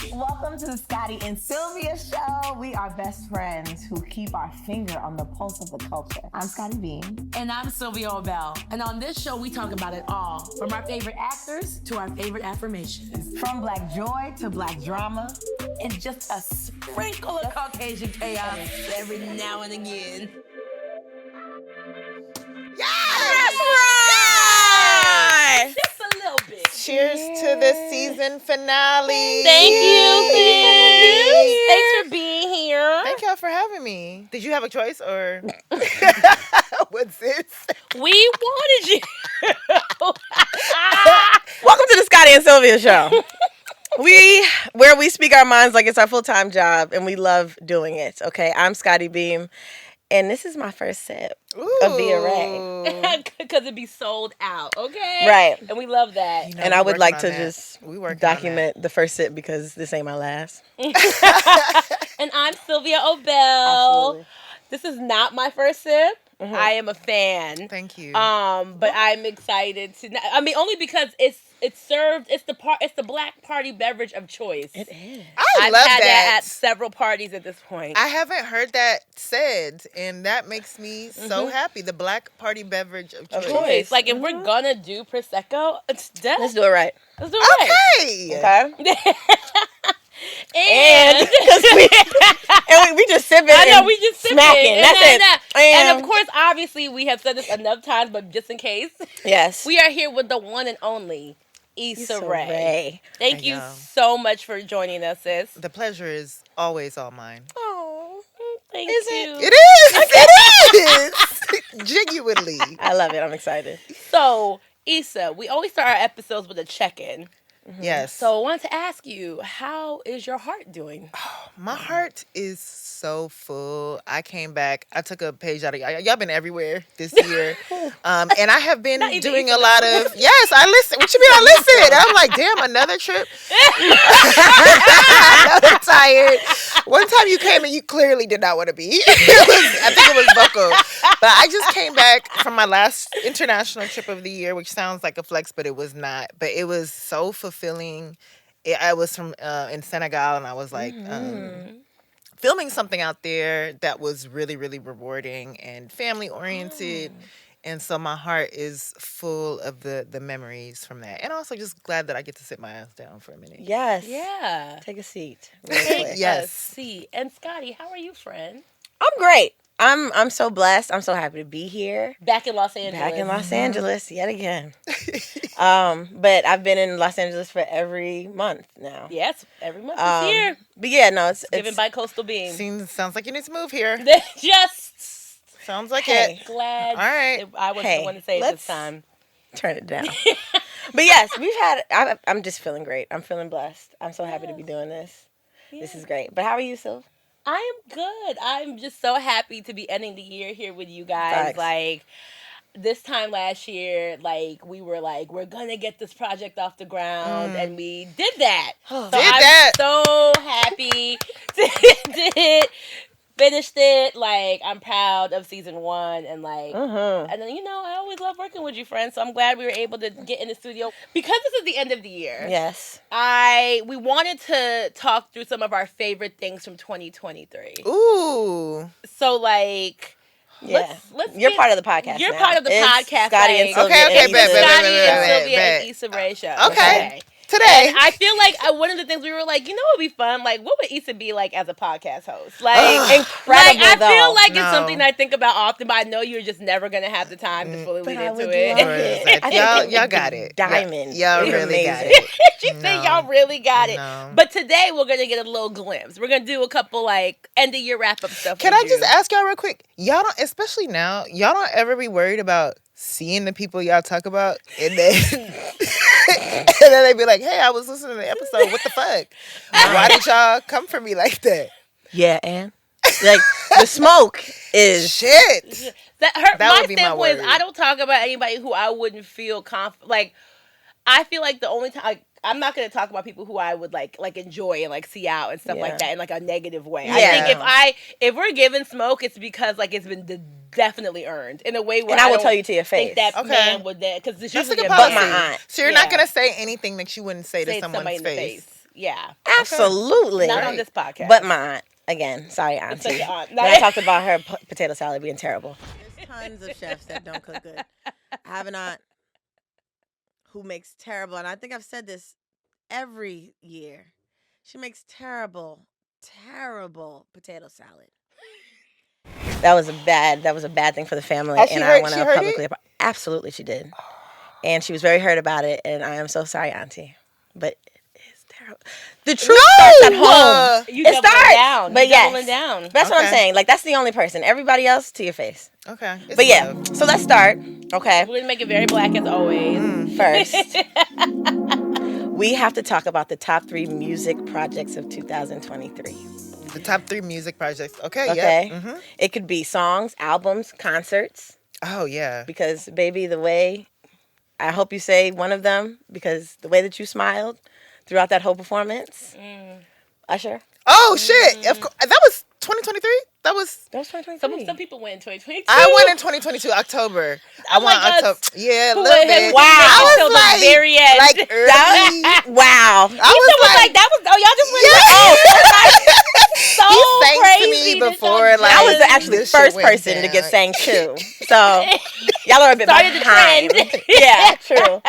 Welcome to the Scottie and Sylvia Show. We are best friends who keep our finger on the pulse of the culture. I'm Scottie Beam. And I'm Sylvia Obell. And on this show, we talk about it all, from our favorite actors to our favorite affirmations. From black joy to black drama. And just a sprinkle of Caucasian chaos every now and again. Yes! Right! Just a little bit. Cheers to the season finale. Thank you, sis. Thanks for being here. Thank y'all for having me. Did you have a choice or what's this? We wanted you. Welcome to the Scottie and Sylvia Show. Where we speak our minds like it's our full-time job, and we love doing it. Okay, I'm Scottie Beam, and this is my first sip of Viarae. Because it'd be sold out, okay? Right. And we love that. You know, And we I would working like on to that. just We working on document the first sip because this ain't my last. And I'm Sylvia Obell. This is not my first sip. Mm-hmm. I am a fan. Thank you. But I'm excited to. I mean, only because it's the black party beverage of choice. It is. I've love had that. at several parties at this point. I haven't heard that said, and that makes me so happy. The black party beverage of choice. choice. Like, if we're gonna do Prosecco, it's done. Let's do it right. Let's do it right. Okay. Okay. And we just sipping. I know, we just sipping. smacking. That's it. And of course, obviously, we have said this enough times, but just in case, Yes. we are here with the one and only Issa Rae. Thank you know. so much for joining us, sis. The pleasure is always all mine. Oh, thank Is you. It is. It is. Genuinely. I love it. I'm excited. So, Issa, we always start our episodes with a check-in. Yes. So I wanted to ask you, how is your heart doing? My heart is so full. I came back. I took a page out of y'all. Been everywhere this year, and I have been doing a lot of. Yes, I listen. What you mean? I listen. I'm like, damn, another trip. I'm tired. One time you came and you clearly did not want to be. I think it was vocal, but I just came back from my last international trip of the year, which sounds like a flex, but it was not. But it was so fulfilling. I was from in Senegal, and I was like. Filming something out there that was really, really rewarding and family oriented. And so my heart is full of the memories from that. And also just glad that I get to sit my ass down for a minute. Yes. Yeah. Take a seat. Real Take quick. Yes. a seat. And Scottie, how are you, friend? I'm great. I'm so blessed. I'm so happy to be here. Back in Los Angeles. Back in Los Angeles yet again. But I've been in Los Angeles for every month now. Yes, every month this year. But yeah, no, it's Given by Coastal Beam. Sounds like you need to move here. Just Sounds like Hey. it. glad All right. I was Hey, the one to say it let's- this time. turn it down. But yes, I'm just feeling great. I'm feeling blessed. I'm so happy to be doing this. This is great. But how are you, Sylv? I am good. I'm just so happy to be ending the year here with you guys. Facts. Like, this time last year, like, we were like, we're gonna get this project off the ground, and we did that. So I'm so happy to did finished it. Like, I'm proud of season 1, and like, and then I always love working with you, friends. So I'm glad we were able to get in the studio because this is the end of the year. Yes. We wanted to talk through some of our favorite things from 2023. Ooh. So like. Yeah. Let's You're get- part of the podcast You're now. part of the It's podcast. Scottie and like, Sylvia. Okay, and bet, Issa. bet, bet, Scottie bet, and bet, Sylvia bet. and Issa Rae show. Okay. Today. And I feel like one of the things we were like, what would be fun? Like, what would Issa be like as a podcast host? Like, Incredible, I though. feel like it's No. something I think about often, but I know you're just never gonna have the time to fully lead I into would it. love it. I think Y'all it would got be it. diamond. Y'all It's really got amazing. it. She said No. y'all really got it. No. But today we're gonna get a little glimpse. We're gonna do a couple like end of year wrap up stuff. Can with I just you. ask y'all real quick? Y'all don't, especially now, y'all don't ever be worried about seeing the people y'all talk about and then and then they be like, hey, I was listening to the episode. What the fuck? Why did y'all come for me like that? Yeah, and like the smoke is Shit. That my would be my standpoint is worry. I don't talk about anybody who I wouldn't feel confident. Like, I feel like the only time I'm not gonna talk about people who I would like enjoy and like see out and stuff Yeah. like that in like a negative way. Yeah. I think if we're given smoke, it's because like it's been definitely earned in a way where and I will don't tell you to your face. think that Okay. man would because it's That's a usually good a but policy. my aunt. So you're Yeah. not gonna say anything that you wouldn't say to say someone's somebody in the face. face. Yeah. Absolutely. Not on this podcast. But mine. Again, sorry, Auntie. When I talked about her potato salad being terrible. There's tons of chefs that don't cook good. I have an aunt who makes terrible, and I think I've said this every year. She makes terrible potato salad. That was a bad thing for the family, and I want to publicly. Absolutely, she did, and she was very hurt about it. And I am so sorry, Auntie, but it's terrible. The truth starts at home. It starts down, but yes, down. That's what I'm saying. Like that's the only person. Everybody else to your face. Okay, but yeah. So let's start. Okay, we're gonna make it very black as always. First, we have to talk about the top 3 music projects of 2023. The top 3 music projects. Okay. Okay. Yeah. Mm-hmm. It could be songs, albums, concerts. Oh yeah. Because baby, the way I hope you say one of them because the way that you smiled throughout that whole performance, Usher. Oh shit! Of course, that was 2023. That was 2023. Some people went in 2022. I went in 2022 October. I went October. Yeah, a little bit. Wow. I was like, the very end. Like early. Wow. I was like, that was y'all just went. So he sang crazy to me before. Like I was actually the first person to get sang to. So y'all are a bit started behind. The trend. Yeah, true.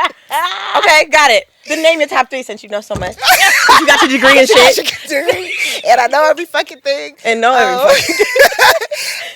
Okay, got it. Then name your top 3 since you know so much. You got your degree and shit. And I know every fucking thing. And know every fucking thing.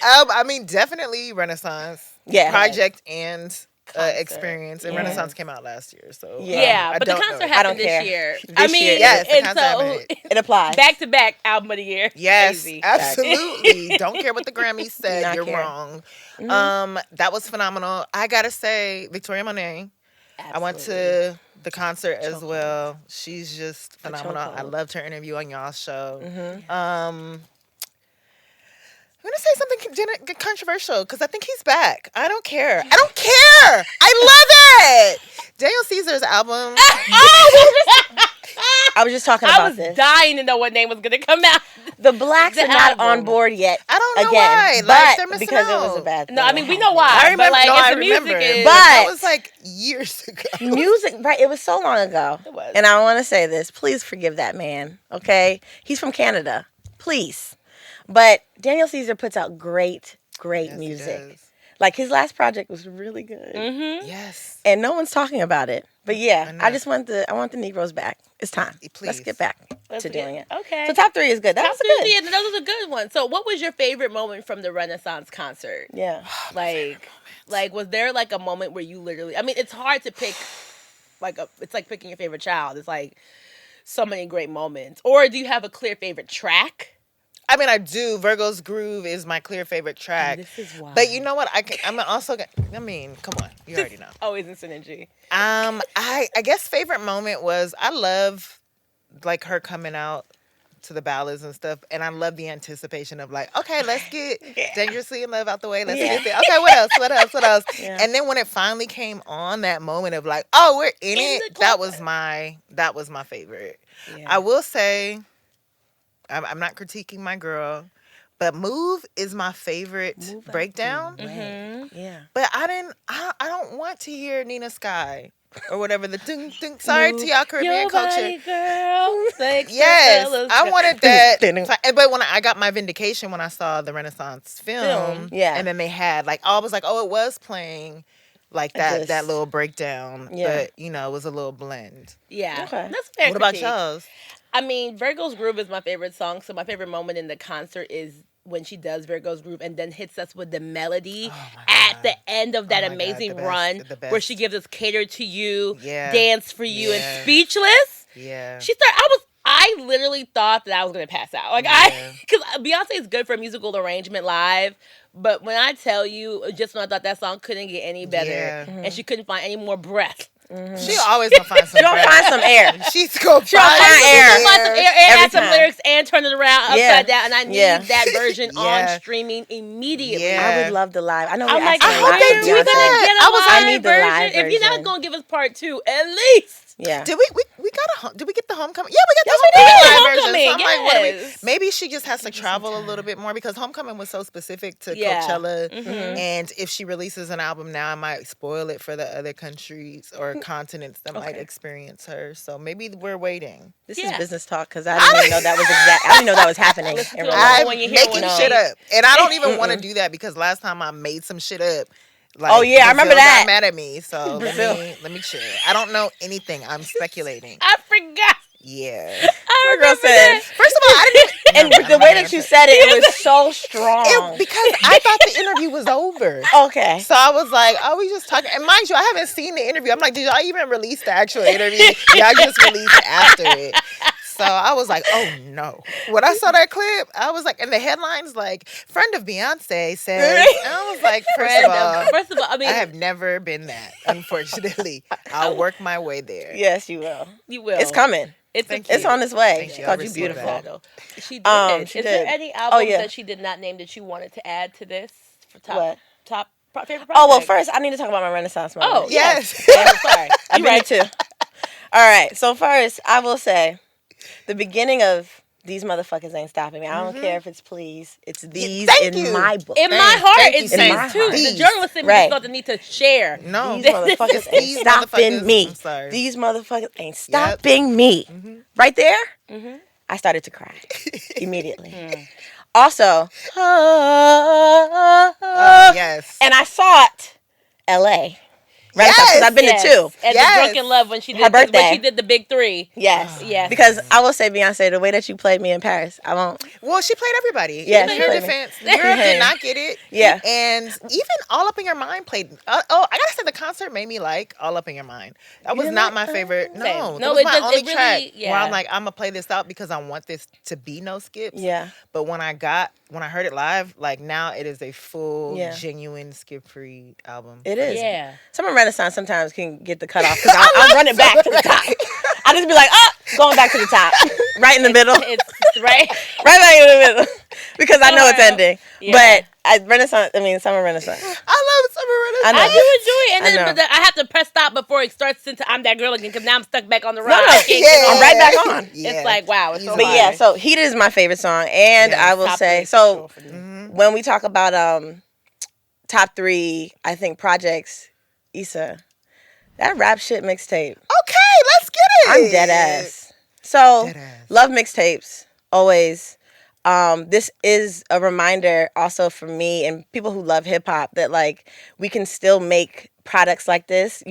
I mean, definitely Renaissance. Yeah. Project and Experience. And Renaissance came out last year. So yeah, but the concert happened this year. I mean, yes, and so it applies. Back to back album of the year. Yes, Crazy. absolutely. Don't care what the Grammys said. You're wrong. Mm-hmm. That was phenomenal. I gotta say, Victoria Monet. Absolutely. I went to the concert as well. She's just phenomenal. I loved her interview on y'all's show. Mm-hmm. I'm gonna say something controversial because I think he's back. I don't care. I love it. Daniel Caesar's album. I was just talking about this. I was dying to know what name was gonna come out. The blacks are not on board yet. I don't know why. Like, they're missing because out. it was a bad thing. No, I mean we know why. I remember. But I remember. But that was like years ago. Music, right? It was so long ago. It was. And I want to say this: please forgive that man. Okay, he's from Canada. Please. But Daniel Caesar puts out great music. Like his last project was really good. Mm-hmm. Yes. And no one's talking about it. But yeah, I want the Negroes back. It's time. Please. Let's get back to doing it. Okay. So top 3 is good. That was good. Yeah, that was a good one. So what was your favorite moment from the Renaissance concert? Yeah. Like was there like a moment where you literally, I mean, it's hard to pick it's like picking your favorite child. It's like so many great moments. Or do you have a clear favorite track? I mean, I do. Virgo's Groove is my clear favorite track. This is why. But you know what? I'm also. I mean, come on. You already know. Always in synergy. I guess favorite moment was I love like her coming out to the ballads and stuff, and I love the anticipation of like, okay, let's get Dangerously in Love out the way. Let's get it. Okay, what else? Yeah. And then when it finally came on, that moment of like, oh, we're in it. That was my favorite. Yeah. I will say. I'm not critiquing my girl, but Move is my favorite breakdown. Mm-hmm. Yeah. But I don't want to hear Nina Sky or whatever the ding ding. Sorry to y'all Caribbean culture. Girl, yes, I wanted that. But when I got my vindication when I saw the Renaissance film, and then they had like I was like, oh, it was playing. Like that little breakdown, but it was a little blend. Yeah, that's fair. What about y'all's? I mean, Virgo's Groove is my favorite song. So my favorite moment in the concert is when she does Virgo's Groove and then hits us with the melody at the end of that amazing run where she gives us Cater to You, Dance for You, and Speechless. Yeah. I literally thought that I was going to pass out. Because Beyonce is good for musical arrangement live. But when I tell you, just when I thought that song couldn't get any better and she couldn't find any more breath. Mm-hmm. She always gonna find some. She'll find some air. She's gonna find air. She'll find some air and add some lyrics and turn it around upside down. And I need that version on streaming immediately. Yeah. I would love the live. I know. I'm like, I hope they do that. I need the live version. If you're not gonna give us part 2, at least. Yeah. Did we get the homecoming? Yeah, we got the homecoming version. So I'm like, yes. maybe she just has to travel a little bit more because Homecoming was so specific to Coachella. And if she releases an album now, I might spoil it for the other countries or continents that might experience her. So maybe we're waiting. This is business talk because I didn't even know that was I didn't know that was happening. I'm making shit up, and I don't even want to do that because last time I made some shit up. Like, I remember that. Got mad at me, so let me chill. I don't know anything. I'm speculating. I forgot. Yeah. I remember that. First of all, I didn't. And the way that you said it was so strong. Because I thought the interview was over. Okay. So I was like, oh, we just talking. And mind you, I haven't seen the interview. I'm like, did y'all even release the actual interview? Y'all just released it after it. So I was like, oh no. When I saw that clip, I was like, and the headlines like, friend of Beyonce says, and I was like, first of all, I mean, I have never been that, unfortunately. I'll work my way there. Yes, you will. You will. It's coming. It's on its way. She called you beautiful. She did. She Is did. there any albums that she did not name that you wanted to add to this for top favorite project? Oh, well, first I need to talk about my Renaissance moment. Oh, yes. Sorry. I'm ready too. All right. So first, I will say, the beginning of These Motherfuckers Ain't Stopping Me. I don't care if it's please. It's these my book. In my heart, it's these too. These. The journalist in me just felt the need to share. No. These motherfuckers ain't stopping me. I'm sorry. These motherfuckers ain't stopping me. Right there, I started to cry immediately. Also, yes. and I sought L.A. Right, because I've been to two. And the Drunken Love when she did her birthday. When she did the big three. Yes. Yes. Because I will say, Beyonce, the way that you played me in Paris, I won't. Well, she played everybody. Yeah, in she her played defense, Europe did not get it. Yeah. And even All Up in Your Mind played. I gotta say, the concert made me like All Up in Your Mind. That was not my favorite. No, that was my only track where I'm like, I'm gonna play this out because I want this to be no skips. Yeah. But when I heard it live, like now it is a full, genuine skip-free album. It is. Yeah. Summer Renaissance sometimes can get the cutoff because I'm running back to the top. I just be like, going back to the top, right in the middle. It's right back in the middle because I know it's ending. Yeah. But Summer Renaissance. I love Summer Renaissance. I do enjoy it, and then I have to press stop before it starts into I'm That Girl Again because now I'm stuck back on the ride. No, I'm right back on. It's like wow. It's so but yeah, so Heat is my favorite song, and I will say so. When we talk about top three, I think projects, Issa, that rap shit mixtape. Okay, let's get it. I'm dead ass. So love mixtapes always. This is a reminder also for me and people who love hip hop that like we can still make projects like this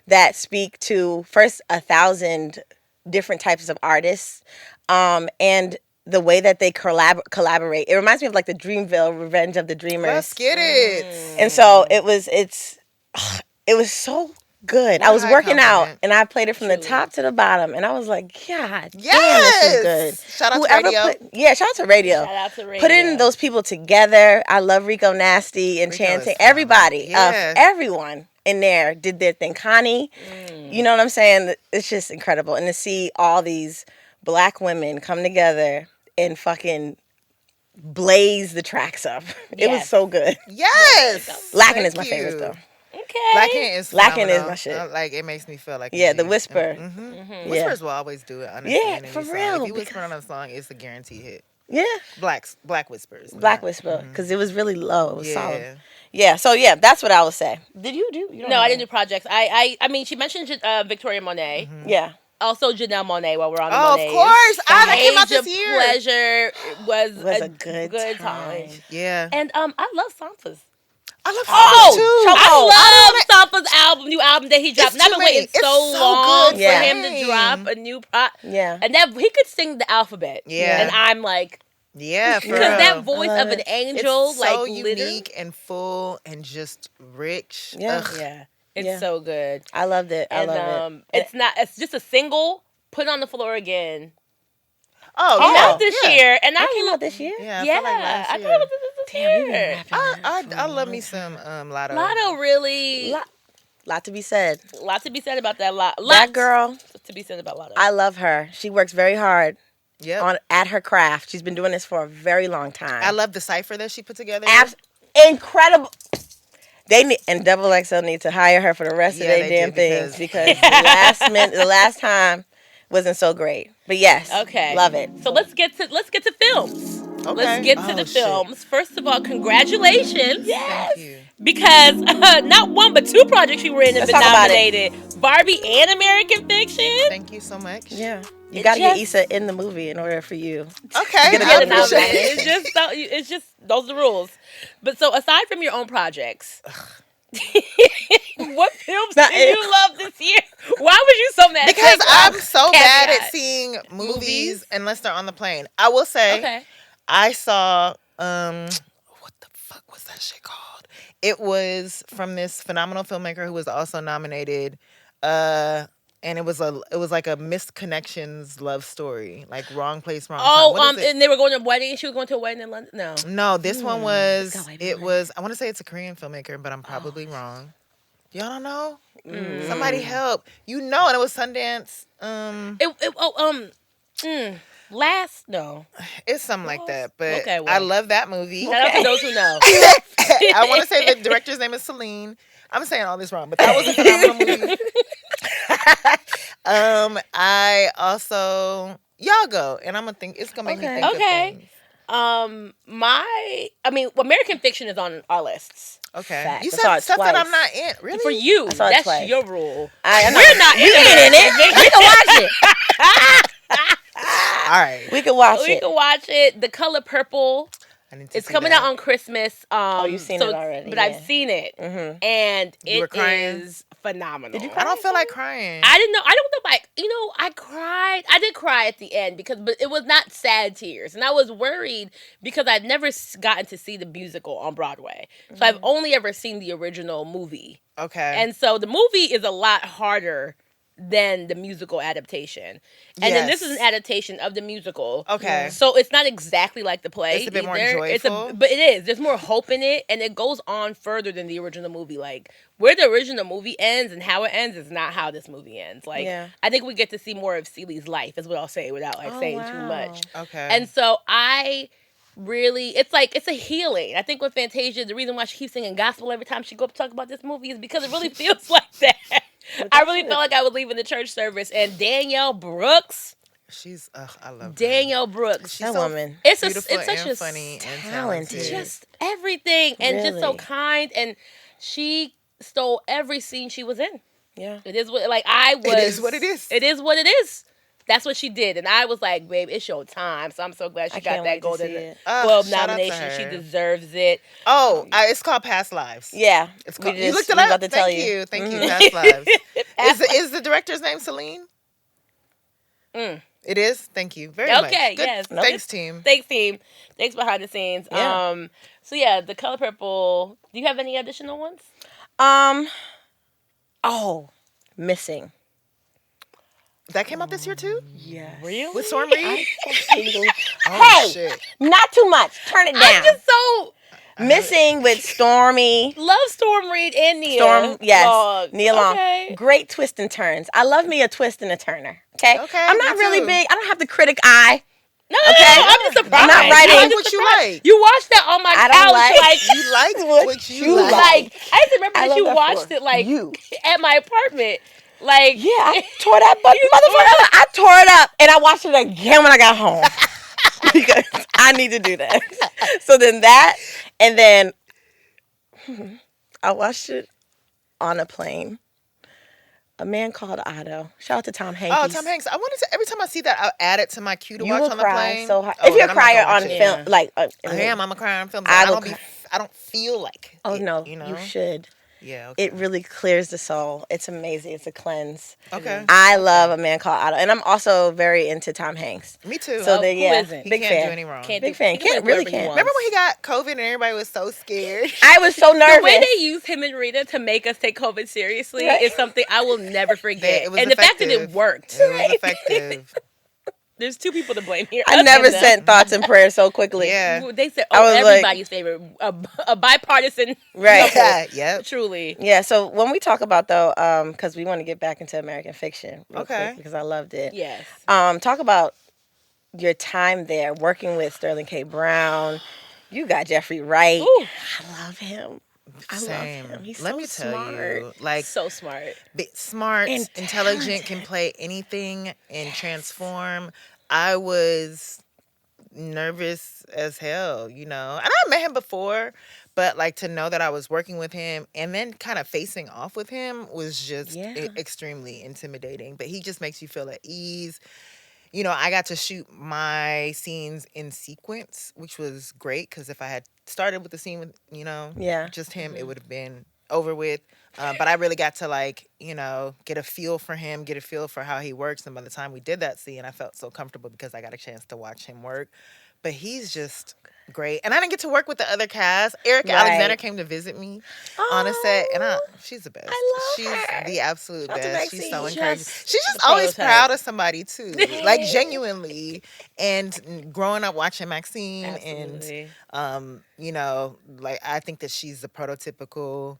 that speak to first 1,000 different types of artists, and the way that they collaborate. It reminds me of like the Dreamville, Revenge of the Dreamers. Let's get it. And so it was so good. I was working out and I played it from the top to the bottom and I was like, God damn, this is good. Shout out to Raedio. Shout out to Raedio. Putting those people together. I love Rico Nasty and Chanting. Everybody, everyone in there did their thing. Connie, you know what I'm saying? It's just incredible. And to see all these Black women come together and fucking blaze the tracks up. It was so good. Yes. Lacking is my favorite though. Okay. Lacking is my shit. Like it makes me feel like the whisper. Whispers will always do it. Honestly, for real. If you whisper on a song, it's a guaranteed hit. Yeah. Black whispers. Black whisper because it was really low. It was solid. Yeah. So that's what I would say. Did you do? No, I didn't do projects. I mean, she mentioned Victoria Monet. Yeah. Also, Janelle Monáe while we're on the Monet. Of course. That came out this year. Pleasure was a good time. Yeah. And I love Sampha's. I love Sampha too. I love Sampha's new album that he dropped. I've been waiting so long for him to drop a new and that he could sing the alphabet. Yeah. And I'm like, because that voice of an angel, it's like so unique and full and just rich. Yeah. Yeah. It's so good. I loved it. I loved it. It's just a single, Put on the Floor Again. Oh, came out this year. And that came out this year? Yeah, I felt like last year. I thought it was this year. I love me some Lotto. Lotto really... Lot to be said. A lot to be said about that. That girl. To be said about Lotto. I love her. She works very hard. Yeah. At her craft. She's been doing this for a very long time. I love the cipher that she put together. Incredible. They need, and XXL need to hire her for the rest of their damn things because the last time wasn't so great. But yes, Okay. love it. So let's get to films. Okay. Let's get to the films. First of all, congratulations. Thank you. Because not one but two projects you were in have Let's been talk about nominated. Barbie and American Fiction. Thank you so much. Yeah. You got to get Issa in the movie in order for you. Okay. Get Get nominated. It's just those are the rules. But so aside from your own projects, what films did you love this year? Why was you so mad? Because I'm so bad at seeing movies unless they're on the plane. I will say, I saw what the fuck was that shit called? It was from this phenomenal filmmaker who was also nominated. And it was like a missed connections love story, like wrong place, wrong time. And they were going to a wedding. She was going to a wedding in London. No, this one was. It was. I want to say it's a Korean filmmaker, but I'm probably wrong. Y'all don't know? Somebody help! And it was Sundance. It's something like that. But I love that movie. Shout out to those who know. I want to say the director's name is Celine. I'm saying all this wrong, but that was a phenomenal movie. I also y'all go, and I'm gonna think it's gonna make me think of things. American Fiction is on our lists. Okay, Fact. You said stuff that I'm not in. Really? For you, that's twice. your rule. We're not in it. We can watch it. All right, we can watch it. We can watch it. The Color Purple. It's coming out on Christmas. You've seen it already. But I've seen it. Mm-hmm. And it is phenomenal. Did you cry? I don't feel like crying. I don't know. I cried. I did cry at the end but it was not sad tears. And I was worried because I'd never gotten to see the musical on Broadway. Mm-hmm. So I've only ever seen the original movie. Okay. And so the movie is a lot harder than the musical adaptation. And then this is an adaptation of the musical. Okay. So it's not exactly like the play. It's a bit more joyful. But it is. There's more hope in it, and it goes on further than the original movie. Like, where the original movie ends and how it ends is not how this movie ends. Like, I think we get to see more of Celie's life, is what I'll say without saying too much. Okay. And so it's a healing. I think with Fantasia, the reason why she keeps singing gospel every time she go up to talk about this movie is because it really feels like that. I really felt like I was leaving the church service. And Danielle Brooks. She's, I love Danielle Brooks. She's that woman. It's beautiful such and a funny and talented. Just everything. And just so kind. And she stole every scene she was in. Yeah. It is what it is. It is what it is. That's what she did. And I was like, babe, it's your time. So I'm so glad she got that Golden Globe nomination. She deserves it. Oh, it's called Past Lives. Yeah. It's called, you looked it up? Thank you. Past Lives. Is the director's name Celine? It is? Thank you very much. Okay, Good. yes. Thanks, team. Thanks behind the scenes. Yeah. The Color Purple. Do you have any additional ones? Missing. That came out this year too? Yes. Really? With Storm Reed? Shit. Not too much. Turn it down. I'm just so Missing with Stormy. love Storm Reed and Nia. Nia Long. Okay. Great twists and turns. I love me a twist and a turner. Okay. I'm not me really too. big. I don't have the critic eye. No, I'm just surprised. I'm not writing. You like what you like. You watched that on my couch. You like what you like. Like, I just remember that you that watched for it like you. at my apartment. Like, Yeah, I tore that motherfucker up. I tore it up and I watched it again when I got home. Because I need to do that. So then that, and then I watched it on a plane. A Man Called Otto. Shout out to Tom Hanks. Oh, Tom Hanks. I wanted to, every time I see that, I'll add it to my queue to You watch will on the cry plane. so hard. Oh, if you're a then I'm not crier gonna on watch it. film, like I'm a crier on film. I I don't feel like oh it, no, you know? you should. Yeah, okay. It really clears the soul. It's amazing. It's a cleanse. Okay. I love A Man Called Otto, and I'm also very into Tom Hanks. Me too. So then, yeah, isn't? big He can't fan. do any wrong. Big fan. Can't really can't. Remember when he got COVID and everybody was so scared? I was so nervous. The way they used him and Rita to make us take COVID seriously is something I will never forget. It was and the fact that it effective. worked. It was effective. There's two people to blame here. I us never and them. sent thoughts and prayers so quickly. Yeah. They said, I was like- everybody's favorite. A bipartisan. Right. Yeah. Yep. Truly. Yeah, so when we talk about, though, because we want to get back into American Fiction real Okay. quick, because I loved it. Yes. Talk about your time there, working with Sterling K. Brown. You got Jeffrey Wright. Ooh. I love him. Same. Love him. He's Let so me tell smart. you, like, So smart. Smart, And intelligent, talented. can play anything and transform. I was nervous as hell, you know. And I met him before, but like to know that I was working with him and then kind of facing off with him was just extremely intimidating. But he just makes you feel at ease. You know, I got to shoot my scenes in sequence, which was great because if I had started with the scene with, you know, just him, it would have been over with. But I really got to, like, you know, get a feel for him, get a feel for how he works. And by the time we did that scene, I felt so comfortable because I got a chance to watch him work. But he's just great. And I didn't get to work with the other cast. Erica Alexander came to visit me on a set, and she's the best. She's the absolute best. She's so encouraging. She's just always proud of somebody too, like genuinely. And growing up watching Maxine, and you know, like I think that she's the prototypical,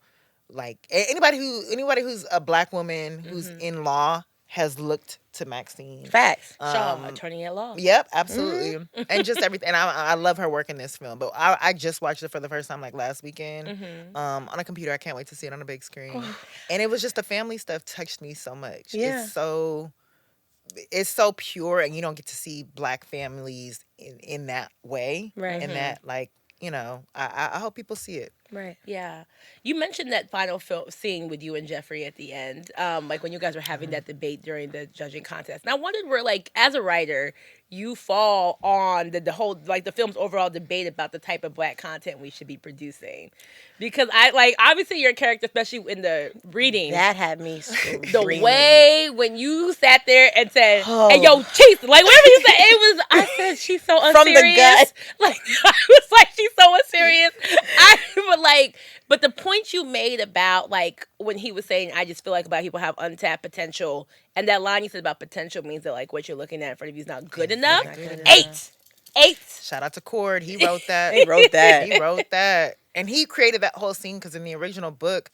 like anybody who's a Black woman who's in law has looked to Maxine. Facts. Shaw, attorney at law. Yep, absolutely. And just everything. And I love her work in this film. But I just watched it for the first time like last weekend on a computer. I can't wait to see it on a big screen. And it was just the family stuff touched me so much. Yeah. It's so pure, and you don't get to see Black families in that way. Right. And that, like, you know, I hope people see it. Right. Yeah. You mentioned that final scene with you and Jeffrey at the end, like when you guys were having that debate during the judging contest. And I wondered where, like, as a writer, you fall on the whole, like, the film's overall debate about the type of Black content we should be producing. Because obviously your character, especially in the reading. That had me screaming. The way when you sat there and said, hey, yo, cheese, like, whatever you said, I said, she's so unserious. From the gut. Like, I was like, she's so unserious. But the point you made about, like, when he was saying, I just feel like Black people have untapped potential, and that line you said about potential means that, like, what you're looking at in front of you is not good enough. Eight. Shout out to Cord. He wrote that. He wrote that. And he created that whole scene because in the original book,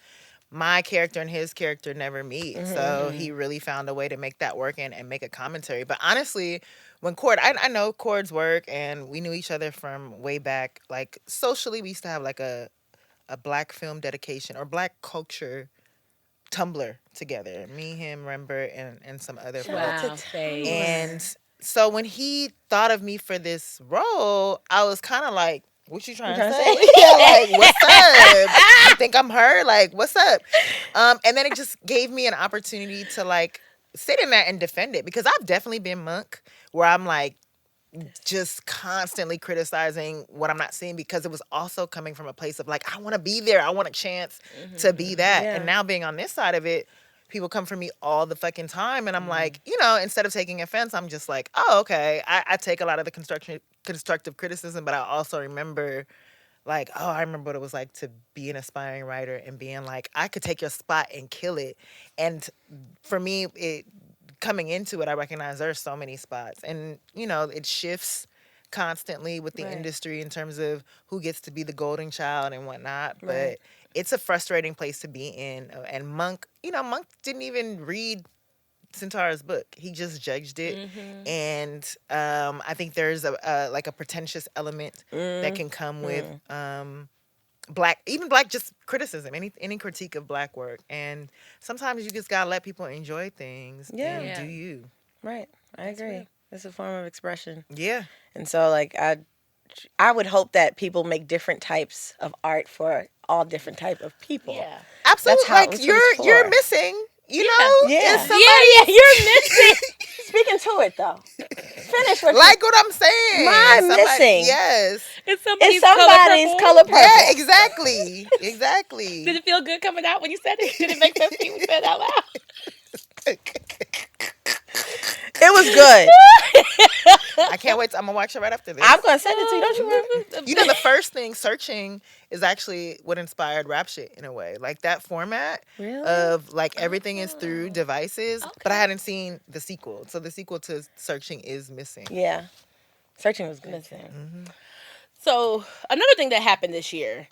my character and his character never meet. So he really found a way to make that work and make a commentary. But honestly, when Cord, I know Cord's work, and we knew each other from way back. Like, socially, we used to have like a Black film dedication or Black culture Tumblr together. Me, him, Rembert, and some other folks. And so when he thought of me for this role, I was kind of like, what you trying to say? Yeah, like, what's up? You think I'm her? Like, what's up? And then it just gave me an opportunity to, like, sit in that and defend it, because I've definitely been Monk, where I'm like just constantly criticizing what I'm not seeing, because it was also coming from a place of like, I want to be there. I want a chance to be that. Yeah. And now being on this side of it, people come for me all the fucking time. And I'm like, you know, instead of taking offense, I'm just like, oh, okay. I take a lot of the constructive criticism, but I also remember, like, oh, I remember what it was like to be an aspiring writer and being like, I could take your spot and kill it. And for me, coming into it, I recognize there's so many spots. And, you know, it shifts constantly with the industry in terms of who gets to be the golden child and whatnot. But it's a frustrating place to be in. And Monk, you know, Monk didn't even read Centaur's book. He just judged it. And I think there's a pretentious element that can come with Black just criticism, any critique of Black work. And sometimes you just gotta let people enjoy things and do you. Right. I agree. It's a form of expression. Yeah. And so, like, I would hope that people make different types of art for all different type of people. Yeah. Absolutely. Like, you're missing, you know? Yeah. You're missing. Speaking to it, though. Finish what like what I'm saying. I'm missing. Yes. It's somebody's color purple. Yeah, exactly. Exactly. Did it feel good coming out when you said it? Did it make sense to you when you said it out loud? It was good. I can't wait. I'm going to watch it right after this. I'm going to send it to you. Don't you worry. You know, the first thing, searching, is actually what inspired rap shit in a way. Like, that format of, like, everything is through devices. Okay. But I hadn't seen the sequel. So the sequel to Searching is missing. Yeah. Searching was good. So another thing that happened this year,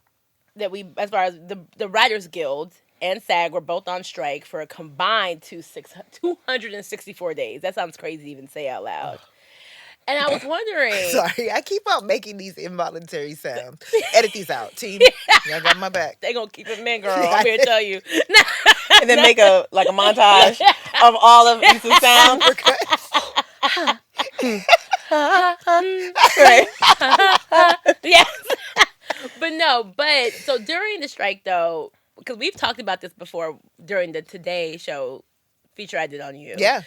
that as far as the Writers Guild and SAG were both on strike for a combined 264 days. That sounds crazy to even say out loud. And I was wondering. Sorry, I keep on making these involuntary sounds. Edit these out, team. Y'all got my back. They gonna keep it in, girl. I'm here to tell you. And then make a montage of all of Issa's sounds. Right. Yes. But so during the strike though, because we've talked about this before during the Today Show feature I did on you. Yeah.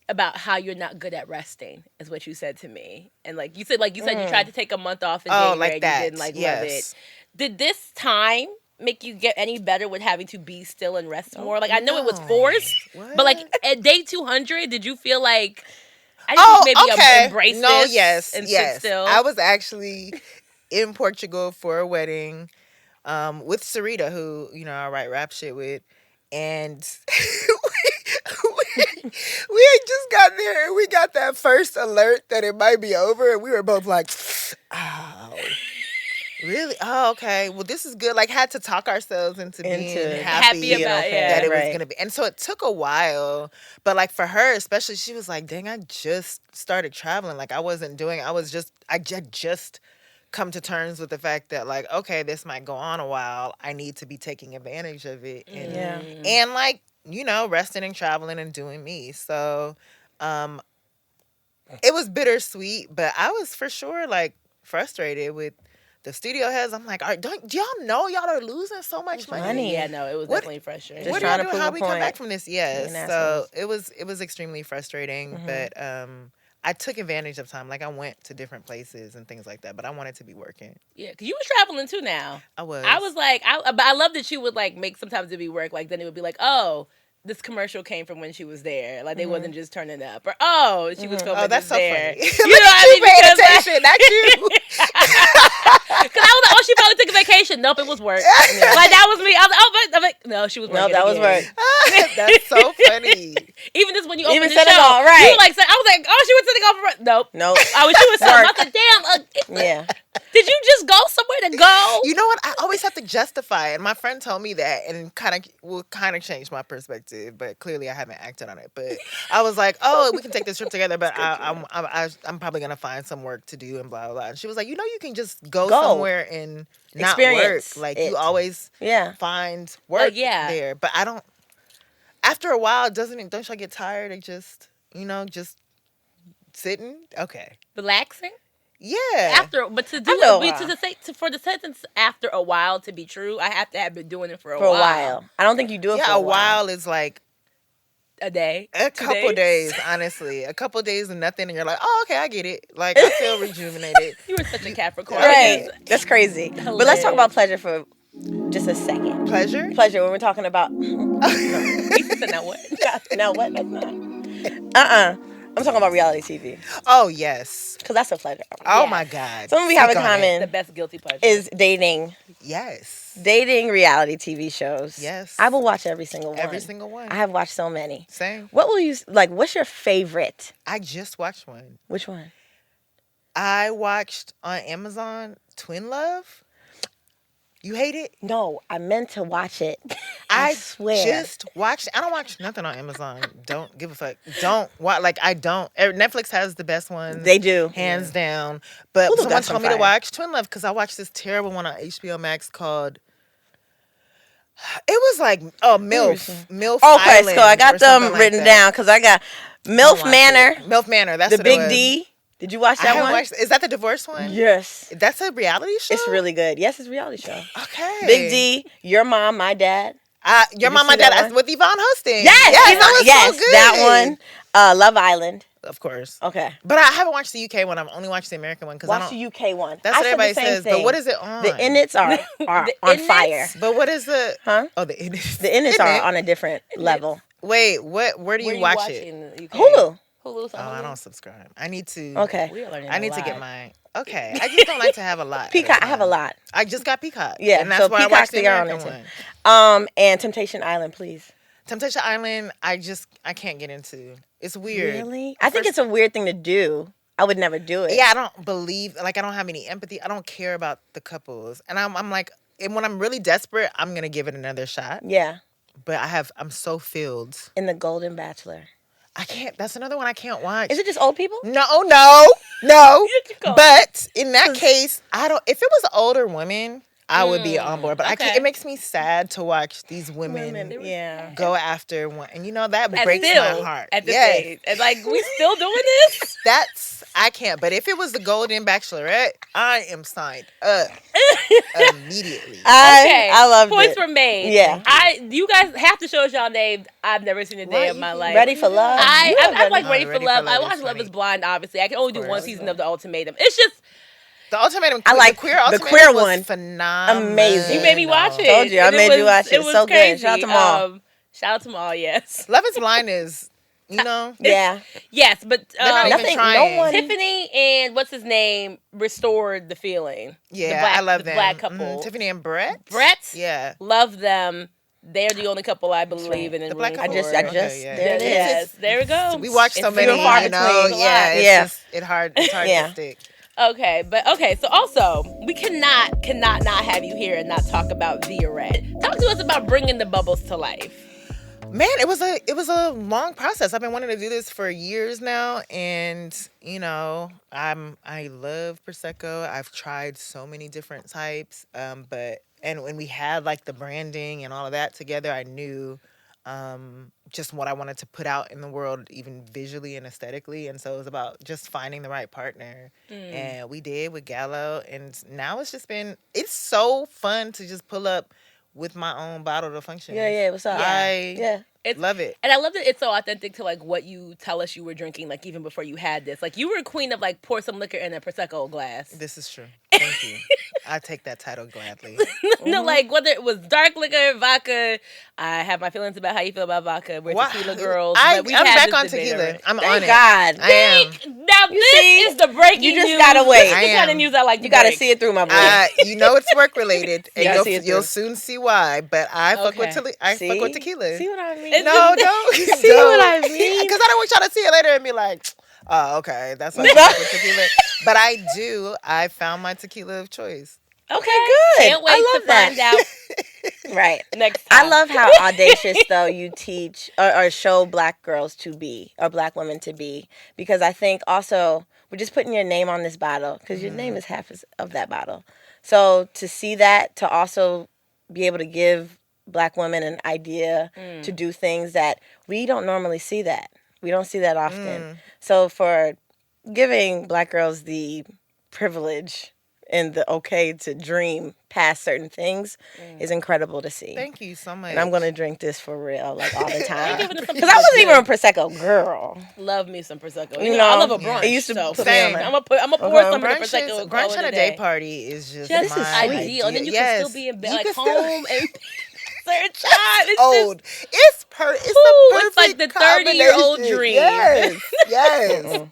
About how you're not good at resting is what you said to me. And you said you tried to take a month off in January like and that. you didn't love it. Did this time make you get any better with having to be still and rest more? I know it was forced, What? but at day 200, did you feel like I just maybe embrace this and sit still? I was actually in Portugal for a wedding with Sarita, who I write rap shit with, and we had just got there and we got that first alert that it might be over, and we were both like, oh. Really? Oh, okay. Well, this is good. Had to talk ourselves into being happy about that it was going to be. And so it took a while. But for her, especially, she was like, dang, I just started traveling. I just come to terms with the fact that okay, this might go on a while. I need to be taking advantage of it. And resting and traveling and doing me. So it was bittersweet, but I was for sure frustrated with the studio heads. I'm like, do y'all know y'all are losing so much money? Yeah, no, it was definitely frustrating. What do y'all do? How we come back from this? Yes. So it was extremely frustrating, but I took advantage of time. I went to different places and things like that, but I wanted to be working. Yeah, because you were traveling too now. I was. But I love that you would make sometimes it be work. Then it would be oh, this commercial came from when she was there. They wasn't just turning up. Or, she was filming that's so there. funny. You know what I mean? Paying attention, not you. Because I was she probably took a vacation. Nope, it was work. That was me. I was no, she was working. No, that was work. That's so funny. Even this when you opened the said show. It all, right. You were I was like, oh, she was sitting over. Nope. She was something. I said, damn. Yeah. Did you just go somewhere to go? You know what? I always have to justify it. And my friend told me that and will change my perspective. But clearly I haven't acted on it. But I was like, oh, we can take this trip together. But I'm probably going to find some work to do and blah, blah, blah. And she was like, you can just go somewhere and not experience work. it. You always find work there. But I don't. After a while, don't y'all get tired of just sitting? Okay. Relaxing? Yeah. For the sentence after a while to be true, I have to have been doing it for a while. I don't think you do it for a while. A while is a day. A couple days, honestly. A couple days of nothing and you're like, oh, okay, I get it. I feel rejuvenated. You were such a Capricorn. Right. That's crazy. Hilarious. But let's talk about pleasure for just a second. Pleasure? Pleasure when we're talking about now what? Now what? That's not. I'm talking about reality TV. Oh, yes. Because that's a pleasure. Oh, my God. Something we have in common. The best guilty pleasure. Is dating. Yes. Dating reality TV shows. Yes. I will watch every single one. Every single one. I have watched so many. Same. What will you, what's your favorite? I just watched one. Which one? I watched on Amazon Twin Love. You hate it? No, I meant to watch it. I swear. Just watched. I don't watch nothing on Amazon. Don't give a fuck. Don't watch. I don't. Netflix has the best ones. They do, hands down. But someone told me to watch Twin Love because I watched this terrible one on HBO Max called. It was MILF. MILF. Okay, Island so I got them written down because I got MILF Manor. MILF Manor. That's the Big D. Did you watch that one? Is that the divorce one? Yes. That's a reality show? It's really good. Yes, it's a reality show. Okay. Big D, Your Mom, My Dad. Your Mom, My Dad with Yvonne hosting. Yes, that was so good. That one. Love Island. Of course. Okay. But I haven't watched the UK one. I've only watched the American one. Watch the UK one. That's what everybody says. But what is it on? The Innits are on fire. But what is the... Huh? Oh, the Innits. The Innits are on a different level. Wait, where do you watch it? Hulu. Oh, I don't subscribe. I need to. Okay. I need to get mine. Okay. I just don't like to have a lot. Peacock. I have a lot. I just got Peacock. Yeah. And that's why I watched the American one. And Temptation Island, please. Temptation Island, I can't get into. It's weird. Really? I think it's a weird thing to do. I would never do it. Yeah, I don't believe, I don't have any empathy. I don't care about the couples. And I'm like, and when I'm really desperate, I'm going to give it another shot. Yeah. But I'm so filled. In The Golden Bachelor. I can't. That's another one I can't watch. Is it just old people? No. But in that case, I don't. If it was an older woman, I would be on board. But I can't. It makes me sad to watch these women go after one, and that breaks my heart. At this age, and like we still doing this. I can't. But if it was the Golden Bachelorette, I am signed up immediately. I love it. Points were made. Yeah. You guys have to show us y'all names. I've never seen a day of my life. Ready for Love. I like Ready for Love. I watched Love Is Blind. Obviously, I can only do one season of The Ultimatum. It's just. The Ultimatum. I like the queer was one. Phenomenal. Amazing. You made me watch it. Told you. I made you watch it. It's so crazy. good. Shout out to Maul. Shout out to Maul. Yes. Love Is Blind is. Yeah. Yes, but they're not even trying. No one. Tiffany and what's his name restored the feeling. Yeah, I love them. Black couple. Tiffany and Brett. Yeah. Love them. They're the only couple I believe in. The black couple. I just. There it is. Yes, there we go. We watch so many. It's hard to stick. Okay, so also we cannot not have you here and not talk about Viarae. Talk to us about bringing the bubbles to life. Man, it was a long process. I've been wanting to do this for years now, and I love Prosecco. I've tried so many different types, but when we had like the branding and all of that together, I knew just what I wanted to put out in the world, even visually and aesthetically. And so it was about just finding the right partner. And we did with Gallo. And now it's so fun to just pull up with my own bottle to function. Yeah, what's up? I love it. And I love that it's so authentic to like what you tell us you were drinking, like even before you had this. Like you were a queen of like pour some liquor in a Prosecco glass. This is true. Thank you. I take that title gladly. No, like whether it was dark liquor, vodka. I have my feelings about how you feel about vodka. We're tequila girls. I'm back on tequila. Right? I'm Thank on God. it. I am. Now this is the breaking news. You just gotta wait. This is the kind of news I like. You gotta see it through, my boy. It's work related, and you'll soon see why. But I fuck with tequila. See what I mean? No, don't. See what I mean? Because I don't want y'all to see it later and be like, oh, okay, that's why I fuck with tequila. But I do. I found my tequila of choice. Okay, good. Can't wait to find out. Right. Next time. I love how audacious, though, you teach or show black girls to be, or black women to be. Because I think also, we're just putting your name on this bottle, because your name is half of that bottle. So to see that, to also be able to give black women an idea to do things that we don't normally see that. We don't see that often. So for giving black girls the privilege and the okay to dream past certain things is incredible to see. Thank you so much. And I'm going to drink this for real, like all the time. Because I Because wasn't even a Prosecco girl. Love me some Prosecco. You know, I love a brunch. It used to so put me on I'm gonna pour some of the Brunch Prosecco. brunch at a day party is just my ideal. And then you can still be in bed, like still- home and certain time. It's old. Just, It's the perfect it's like the 30-year-old combination. dream. Yes.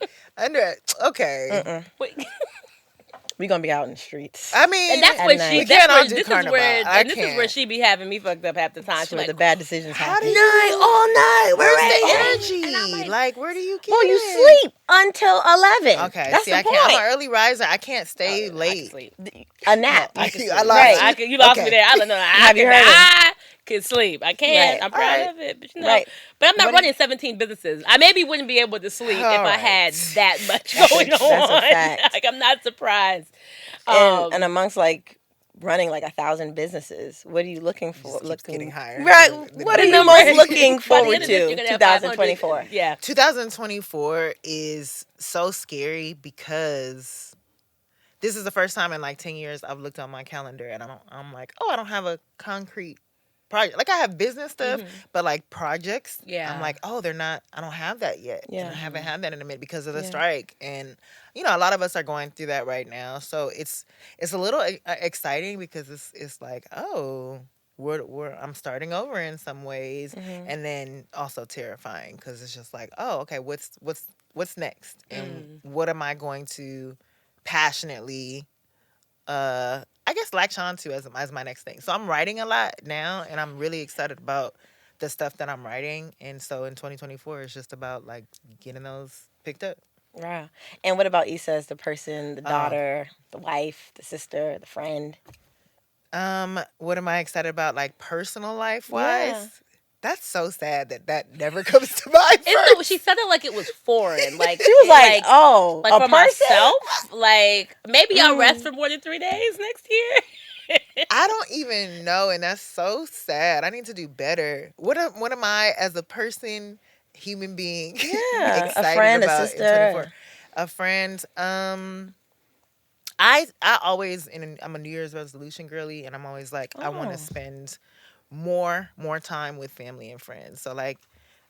Okay. wait. We're going to be out in the streets. I mean, And that's At when night. she. We That's can't all where do this is Carnival. where. I And this is can't. where she be having me fucked up half the time. That's She's where like, the bad decisions happen. do you- All night. Where's We're the at energy? And I'm Like, where do you get Well, you it? sleep until 11. Okay, That's see, the I point. can't. I'm an early riser. I can't stay I can late. sleep. A nap. I can lost Right. you. You lost Okay. me there. Have you heard it? I can sleep. I can't. Right. I'm proud Right. of it. But Right. But I'm not What running 17 businesses. I maybe wouldn't be able to sleep if I Alright. had that much That's a- going that's on. a fact. Like I'm not surprised. And amongst like running like 1,000 businesses, what are you looking for? Just keeps getting higher. Right. The What are you number- most looking By the forward end of this, to? you're gonna have 500. 2024. Yeah. 2024 is so scary because this is the first time in like 10 years I've looked on my calendar and I'm like, oh, I don't have a concrete project. Like I have business stuff, but like projects, Yeah. I'm like, oh, I don't have that yet. Yeah. And I haven't had that in a minute because of the Yeah. strike. And, a lot of us are going through that right now. So it's a little exciting because it's like, oh, I'm starting over in some ways, and then also terrifying because it's just like, oh, okay, what's next, and what am I going to passionately, I guess, latch on to as my next thing. So I'm writing a lot now, and I'm really excited about the stuff that I'm writing, and so in 2024, it's just about like getting those picked up. Wow. And what about Issa as the person, the daughter, the wife, the sister, the friend? What am I excited about, like personal life wise? That's so sad that never comes to mind first. She said it like it was foreign. Like she was like oh, like a for person? myself. Like maybe I'll rest for more than 3 days next year. I don't even know, and that's so sad. I need to do better. What am I as a person, human being? Yeah, excited a friend, about a sister, a friend. I always I'm a New Year's resolution girly, and I'm always like I want to spend more time with family and friends. So like,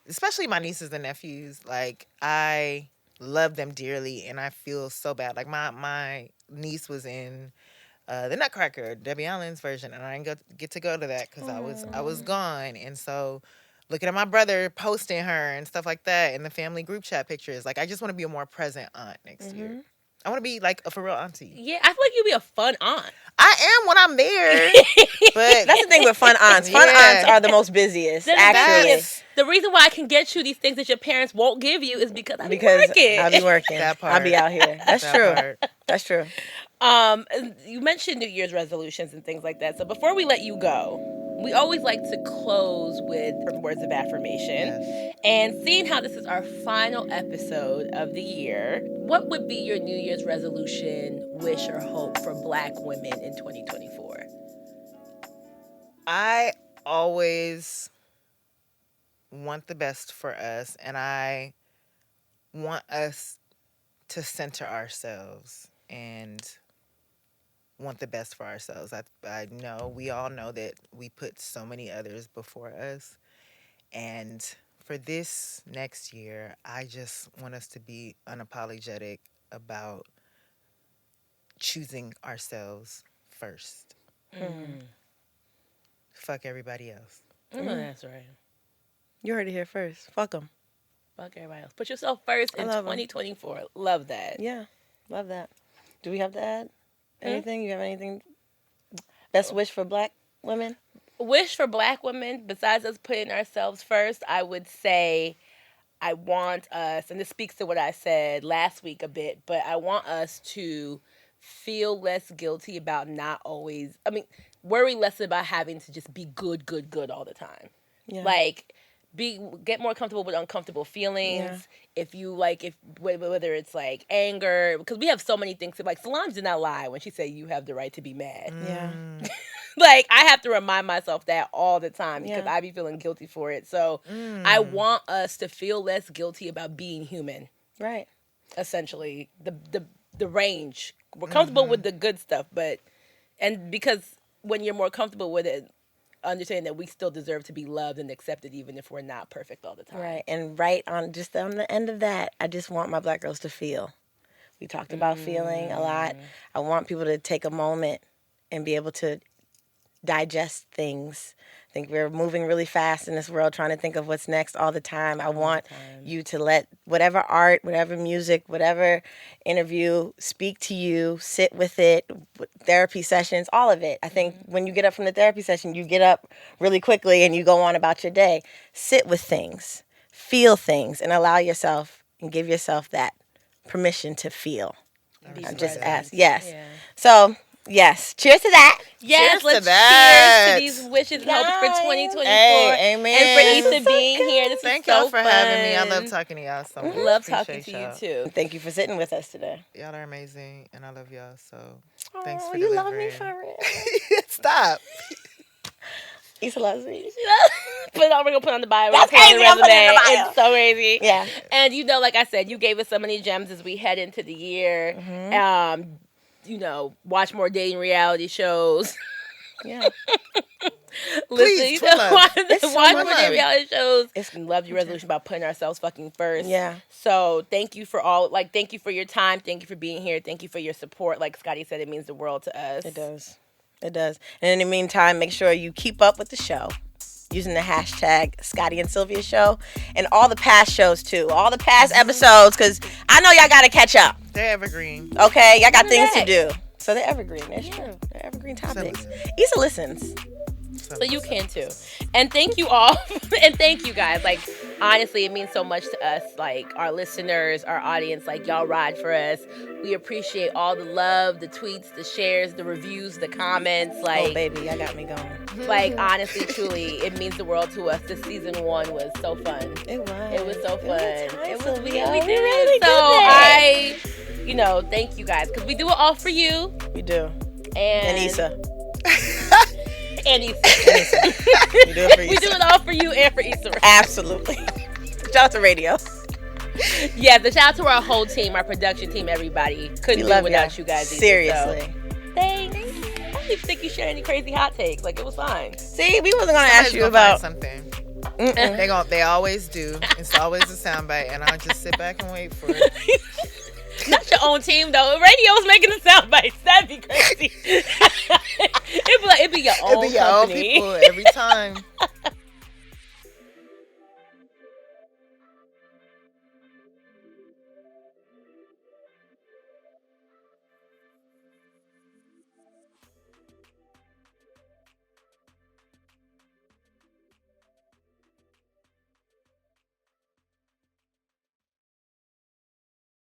especially my nieces and nephews. Like I love them dearly, and I feel so bad. Like my niece was in the Nutcracker, Debbie Allen's version, and I didn't get to go to that because I was gone. And so looking at my brother posting her and stuff like that in the family group chat pictures, like I just want to be a more present aunt next year. I want to be like a for real auntie. Yeah, I feel like you'd be a fun aunt. I am when I'm there. But that's the thing with fun aunts. Fun aunts are the most busiest, actually. The reason why I can get you these things that your parents won't give you is because I'll be working. I'll be working. That part. I'll be out here. That's true. That's true. You mentioned New Year's resolutions and things like that. So before we let you go, we always like to close with words of affirmation. Yes. And seeing how this is our final episode of the year, what would be your New Year's resolution, wish, or hope for Black women in 2024? I always want the best for us, and I want us to center ourselves and want the best for ourselves. I know, we all know that we put so many others before us. And for this next year, I just want us to be unapologetic about choosing ourselves first. Fuck everybody else. That's right. You heard it here first. Fuck them. Fuck everybody else. Put yourself first in 2024. Love that. Yeah, love that. Do we have to add anything? You have anything? Best wish for Black women? Wish for Black women, besides us putting ourselves first, I would say I want us, and this speaks to what I said last week a bit, but I want us to feel less guilty about worry less about having to just be good all the time. Yeah. Like, get more comfortable with uncomfortable feelings. Yeah. Whether it's like anger, because we have so many things. Like Solange did not lie when she said you have the right to be mad. Yeah. Like I have to remind myself that all the time because I be feeling guilty for it. So I want us to feel less guilty about being human. Right. Essentially, the range. We're comfortable with the good stuff, and because when you're more comfortable with it, understanding that we still deserve to be loved and accepted even if we're not perfect all the time. Right. And on the end of that, I just want my Black girls to feel. We talked about feeling a lot. I want people to take a moment and be able to digest things. I think we're moving really fast in this world trying to think of what's next all the time. I want you to let whatever art, whatever music, whatever interview speak to you, sit with it, therapy sessions, all of it. I think when you get up from the therapy session, you get up really quickly and you go on about your day. Sit with things, feel things, and allow yourself and give yourself that permission to feel. I'm just asking. Yes. Yeah. So, yes. Cheers to that. Yes, let's cheers to these wishes and hopes for 2024. Hey, amen. And for Issa being here. This Thank is so y'all for fun. having me. I love talking to y'all so much. Love talking to you too. Thank you for sitting with us today. Y'all are amazing, and I love y'all. So thanks for you delivering. Love me for real. Stop. Issa loves me. We're gonna put on the bio. That's crazy. I'm putting it in the bio. It's so crazy. Yeah. And like I said, you gave us so many gems as we head into the year. Watch more dating reality shows. Yeah. Please, watch more dating reality shows. Love your resolution about putting ourselves fucking first. Yeah. So thank you for thank you for your time. Thank you for being here. Thank you for your support. Like Scottie said, it means the world to us. It does. It does. And in the meantime, make sure you keep up with the show using the hashtag Scottie and Sylvia Show and all the past shows too. All the past episodes, because I know y'all got to catch up. They're evergreen. Okay? Y'all got things to do. So they're evergreen. That's true. They're evergreen topics. Issa listens. So you can too. And thank you all. And thank you guys. honestly, it means so much to us, like our listeners, our audience, like y'all ride for us. We appreciate all the love, the tweets, the shares, the reviews, the comments. Like, oh baby, y'all got me going. Like, honestly, truly, it means the world to us. This season 1 was so fun. It was. It was so fun. It was we really did good. it. So thank you guys, because we do it all for you. We do. And Issa. And Issa. We do it for Issa. We do it all for you and for Issa. Absolutely. Shout out to Raedio. Yeah, the shout out to our whole team, our production team, everybody. Couldn't do it without you guys either. Seriously. So. Thanks. I don't even think you shared any crazy hot takes. Like, it was fine. See, we wasn't gonna ask you about something. They always do. It's always a soundbite, and I'll just sit back and wait for it. Not your own team though. Radio's making the sound bites. That'd be crazy. It'd be your own company. It'd be your own people every time.